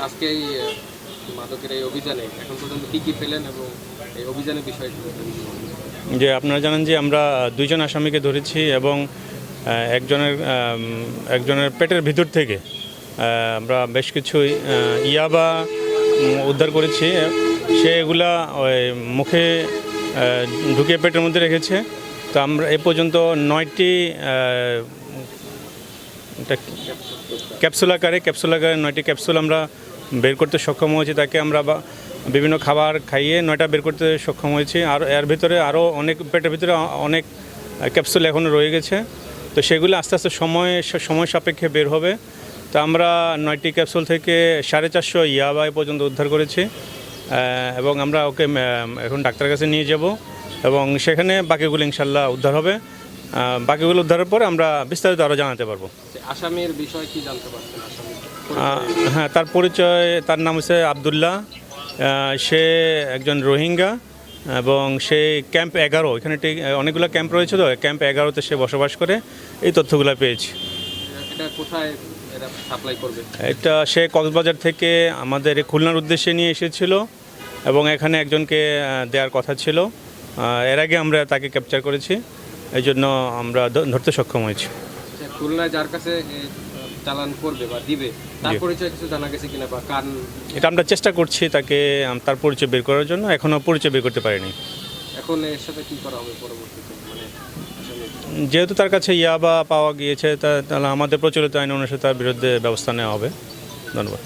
আজকে এই মাদকের এই অভিযানে এখন পর্যন্ত কি পেলেন এবং এই অভিযানের বিষয়টি যে আপনারা জানেন যে আমরা দুইজন আসামিকে ধরেছি এবং একজনের পেটের ভিতর থেকে আমরা বেশ কিছু ইয়াবা উদ্ধার করেছি। সে এগুলা ওই মুখে ঢুকিয়ে পেটের মধ্যে রেখেছে। তো আমরা এ পর্যন্ত 9টি ক্যাপসুল আকারে 9টি ক্যাপসুল আমরা বের করতে সক্ষম হয়েছি। তাকে আমরা বিভিন্ন খাবার খাইয়ে 9টা বের করতে সক্ষম হয়েছি। আর এর ভিতরে আরও অনেক পেটের ভিতরে অনেক ক্যাপসুল এখনও রয়ে গেছে। তো সেগুলো আস্তে আস্তে সময় সাপেক্ষে বের হবে। তো আমরা 9টি ক্যাপসুল থেকে 450 ইয়াবা পর্যন্ত উদ্ধার করেছি এবং আমরা ওকে এখন ডাক্তারের কাছে নিয়ে যাব এবং সেখানে বাকিগুলো ইনশাল্লাহ উদ্ধার হবে। বাকিগুলো উদ্ধারের পরে আমরা বিস্তারিত আরও জানাতে পারবো। আসামির বিষয় কি জানতে পারছেন? হ্যাঁ, তার পরিচয়, তার নাম হচ্ছে আবদুল্লাহ। সে একজন রোহিঙ্গা এবং সে ক্যাম্প 11, এখানে অনেকগুলো ক্যাম্প রয়েছে, তো ক্যাম্প 11তে সে বসবাস করে। এই তথ্যগুলো পেয়েছি। এটা কোথায় সাপ্লাই করবে? এটা সে কক্সবাজার থেকে আমাদের খুলনার উদ্দেশ্যে নিয়ে এসেছিল এবং এখানে একজনকে দেওয়ার কথা ছিল। এর আগে আমরা তাকে ক্যাপচার করেছি, এই জন্য আমরা ধরতে সক্ষম হয়েছি। খুলনায় যার কাছে চালান করবে বা দিবে তার পরিচয় কিছু জানা গেছে কিনা বা কার? এটা আমরা চেষ্টা করছি তাকে তার পরিচয় বের করার জন্য, এখনও পরিচয় বের করতে পারিনি। এখন এর সাথে কি করা হবে পরবর্তীতে? যেহেতু তার কাছে ইয়াবা পাওয়া গিয়েছে, তাহলে আমাদের প্রচলিত আইন অনুসারে তার বিরুদ্ধে ব্যবস্থা নেওয়া হবে। ধন্যবাদ।